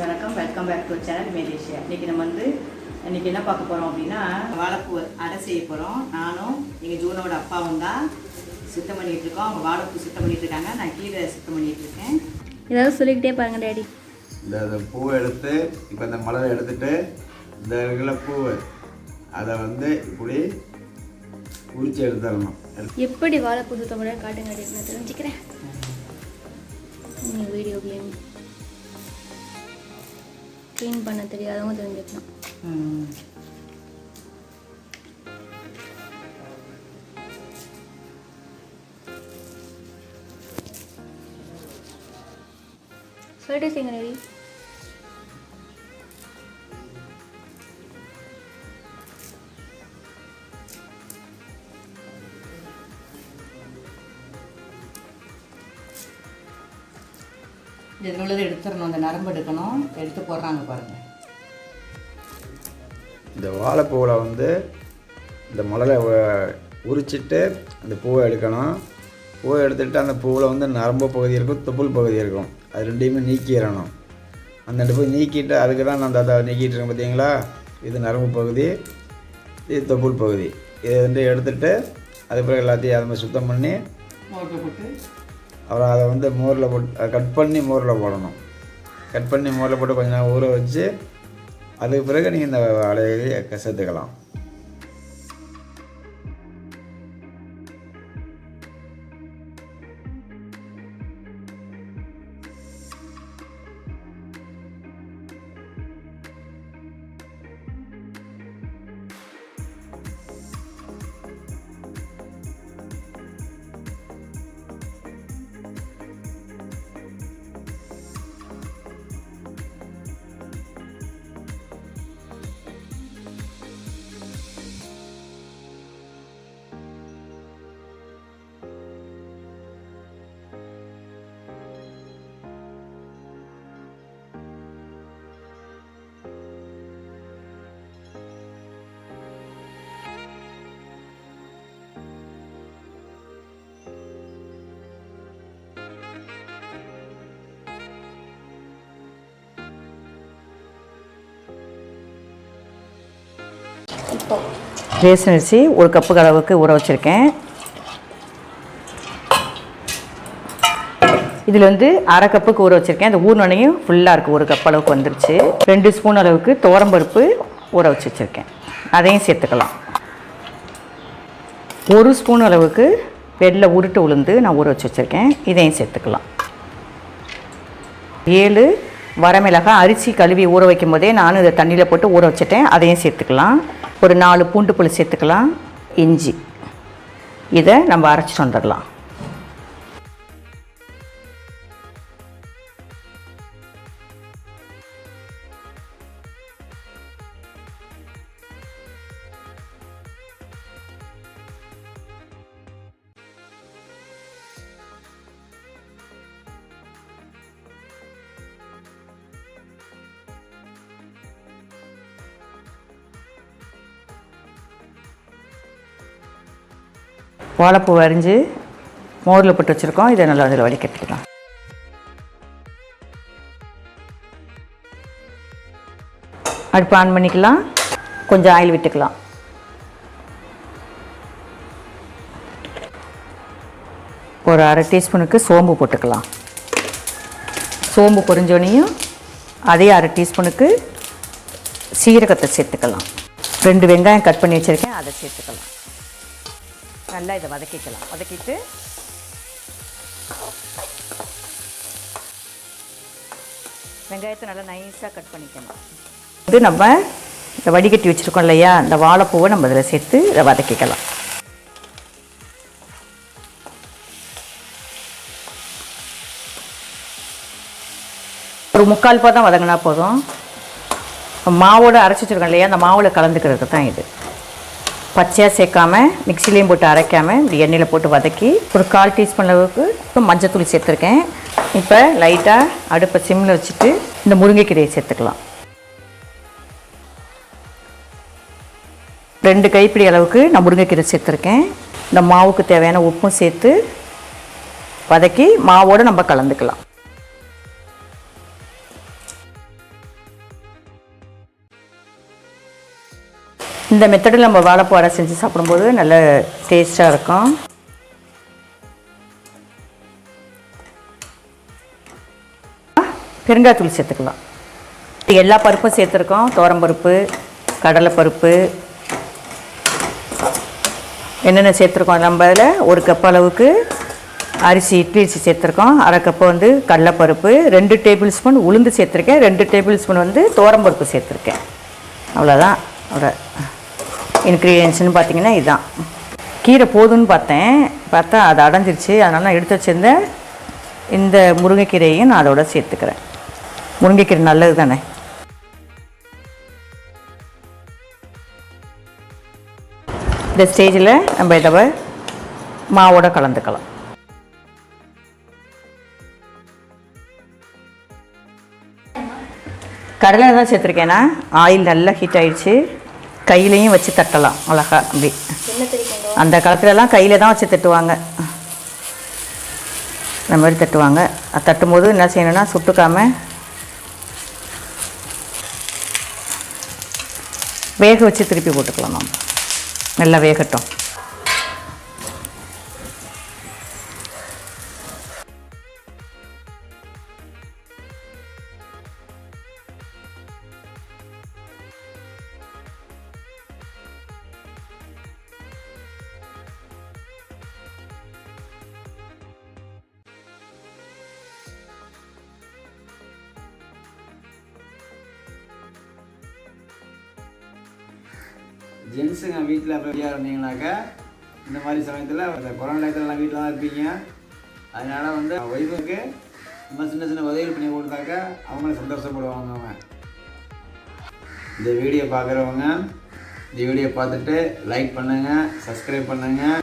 வணக்கம், welcome back to channel லிஷியா. இன்றைக்கி நம்ம இன்றைக்கி என்ன பார்க்க போகிறோம் அப்படின்னா, வாழைப்பூ அடை செய்ய போகிறோம். நானும் எங்கள் ஜூனோட அப்பாவும் தான் சுத்தம் பண்ணிகிட்ருக்கோம். அவங்க வாழைப்பூ சுத்தம் பண்ணிகிட்ருக்காங்க, நான் கீரை சுத்தம் பண்ணிகிட்ருக்கேன். ஏதாவது சொல்லிக்கிட்டே பாருங்கள் டேடி. இந்த பூவை எடுத்து இப்போ இந்த மலரை எடுத்துகிட்டு இந்த இருக்கிற பூவை அதை இப்படி உரிச்சு எடுத்துடணும். எப்படி வாழைப்பூ சுத்தம் பண்ண காட்டுங்க டேடி, நான் தெரிஞ்சுக்கிறேன். நீங்கள் வீடியோ கேம் க்ளீன் பண்ண தெரியாதவங்க தெரிஞ்சுக்கலாம். சொல்லிட்டு செய்யுங்க டேடி. இதில் உள்ளதை எடுத்துடணும், அந்த நரம்பு எடுக்கணும், எடுத்து போடுறாங்க பாருங்கள். இந்த வாழைப்பூவில் இந்த மலரை உரிச்சிட்டு அந்த பூவை எடுக்கணும். பூவை எடுத்துகிட்டு அந்த பூவில் நரம்பு பகுதி இருக்கும், தொப்புள் பகுதி இருக்கும். அது ரெண்டையுமே நீக்கிடணும். அந்த ரெண்டு போய் நீக்கிட்டு அதுக்கு தான் நான் அதை நீக்கிட்டு இருக்கேன் பார்த்தீங்களா. இது நரம்பு பகுதி, இது தொப்புள் பகுதி. இது ரெண்டு எடுத்துகிட்டு அதுக்கப்புறம் எல்லாத்தையும் அது மாதிரி சுத்தம் பண்ணி மோரில் போட்டு அப்புறம் அதை மோரில் போட்டு கட் பண்ணி மோரில் போடணும். கட் பண்ணி மோரில் போட்டு கொஞ்சம் நேரம் ஊற வச்சு அதுக்கு பிறகு நீங்கள் இந்த அடையை சேர்த்துக்கலாம். ரேஷன் அரிசி ஒரு கப்பு அளவுக்கு ஊற வச்சுருக்கேன். இதில் அரை கப்புக்கு ஊற வச்சுருக்கேன். இந்த ஊர்னோனையும் ஃபுல்லாக இருக்குது, ஒரு கப் அளவுக்கு வந்துருச்சு. 2 ஸ்பூன் அளவுக்கு துவரம்பருப்பு ஊற வச்சுருக்கேன், அதையும் சேர்த்துக்கலாம். 1 ஸ்பூன் அளவுக்கு வெள்ளை உருட்டு உளுந்து நான் ஊற வச்சுருக்கேன், இதையும் சேர்த்துக்கலாம். 7 வரமிளகாய் அரிசி கழுவி ஊற வைக்கும் போதே நானும் இதை தண்ணியில் போட்டு ஊற வச்சுட்டேன், அதையும் சேர்த்துக்கலாம். ஒரு 4 பூண்டு பல் சேர்த்துக்கலாம். இஞ்சி, இதை நம்ம அரைச்சிட்டு வந்துடலாம். வாழைப்பூ அரிஞ்சு மோரில் போட்டு வச்சுருக்கோம், இதை நல்லா அதில் வடிகட்டிக்கலாம். அடுப்பு ஆன் பண்ணிக்கலாம். கொஞ்சம் ஆயில் விட்டுக்கலாம். ஒரு அரை டீஸ்பூனுக்கு சோம்பு போட்டுக்கலாம். சோம்பு பொரிஞ்சோனையும் அதே அரை டீஸ்பூனுக்கு சீரகத்தை சேர்த்துக்கலாம். 2 வெங்காயம் கட் பண்ணி வச்சுருக்கேன், அதை சேர்த்துக்கலாம். நல்லா இதை வதக்கிக்கலாம். வதக்கிட்டு வெங்காயத்தை நல்லா நைஸாக கட் பண்ணிக்கணும். நம்ம இந்த வடிகட்டி வச்சுருக்கோம் இல்லையா, இந்த வாழைப்பூவை நம்ம இதில் சேர்த்து இதை வதக்கிக்கலாம். ஒரு 3/4 பாதம் வதங்கினா போதும். மாவோடு அரைச்சி வச்சுருக்கோம் இல்லையா, அந்த மாவில் கலந்துக்கிறது தான் இது. பச்சையாக சேர்க்காம மிக்சிலையும் போட்டு அரைக்காமல் இப்படி எண்ணெயில் போட்டு வதக்கி ஒரு 1/4 டீஸ்பூன் அளவுக்கு மஞ்சத்தூள் சேர்த்துருக்கேன். இப்போ லைட்டாக அடுப்பை சிம்மில் வச்சுட்டு இந்த முருங்கைக்கீரையை சேர்த்துக்கலாம். 2 கைப்பிடி அளவுக்கு நான் முருங்கைக்கீரை சேர்த்துருக்கேன். இந்த மாவுக்கு தேவையான உப்பும் சேர்த்து வதக்கி மாவோடு நம்ம கலந்துக்கலாம். இந்த மெத்தடில் நம்ம வாழைப்பூ அடை செஞ்சு சாப்பிடும்போது நல்ல டேஸ்ட்டாக இருக்கும். பெருங்காயத்தூள் சேர்த்துக்கலாம். எல்லா பருப்பும் சேர்த்துருக்கோம். துவரம்பருப்பு, கடலைப்பருப்பு, என்னென்ன சேர்த்துருக்கோம். நம்ம அதில் 1 கப் அளவுக்கு அரிசி, இட்லி அரிசி சேர்த்துருக்கோம். 1/2 கப்பு வந்து கடலைப்பருப்பு, 2 டேபிள் ஸ்பூன் உளுந்து சேர்த்துருக்கேன், 2 டேபிள் ஸ்பூன் வந்து துவரம்பருப்பு சேர்த்துருக்கேன். அவ்வளோதான் அதோட இன்க்ரீடியன்ஸ்னு பார்த்தீங்கன்னா இதுதான். கீரை போதும்னு பார்த்தா அது அடைஞ்சிருச்சு. அதனால் நான் எடுத்து வச்சுருந்தேன் இந்த முருங்கைக்கீரையும் நான் அதோட சேர்த்துக்கிறேன். முருங்கைக்கீரை நல்லது தானே. இந்த ஸ்டேஜில் நம்ம இதை மாவோட கலந்துக்கலாம். கடலை தான் சேர்த்துருக்கேன்னா ஆயில் நல்லா ஹீட் ஆகிடுச்சு. கையிலையும் வச்சு தட்டலாம் அழகா. அப்படி அந்த காலத்துலலாம் கையில் தான் வச்சு தட்டுவாங்க. இந்த மாதிரி தட்டுவாங்க. அது தட்டும்போது என்ன செய்யணும்னா சுட்டுக்காமல் வேக வச்சு திருப்பி போட்டுக்கலாம். நம்ம நல்லா வேகட்டும். ஜென்ஸுங்க வீட்டில் ஃப்ரீயாக இருந்தீங்கன்னாக்கா இந்த மாதிரி சமயத்தில் இந்த கொரோனா டயத்துலலாம் வீட்டில் தான் இருப்பீங்க. அதனால் வந்து ஒய்ஃபுக்கு இந்த சின்ன சின்ன உதவிகள் பண்ணி கொடுத்தாக்கா அவங்களும் சந்தோஷப்படுவாங்க. அவங்க இந்த வீடியோ பார்க்குறவங்க இந்த வீடியோ பார்த்துட்டு லைக் பண்ணுங்கள், சப்ஸ்கிரைப் பண்ணுங்கள்.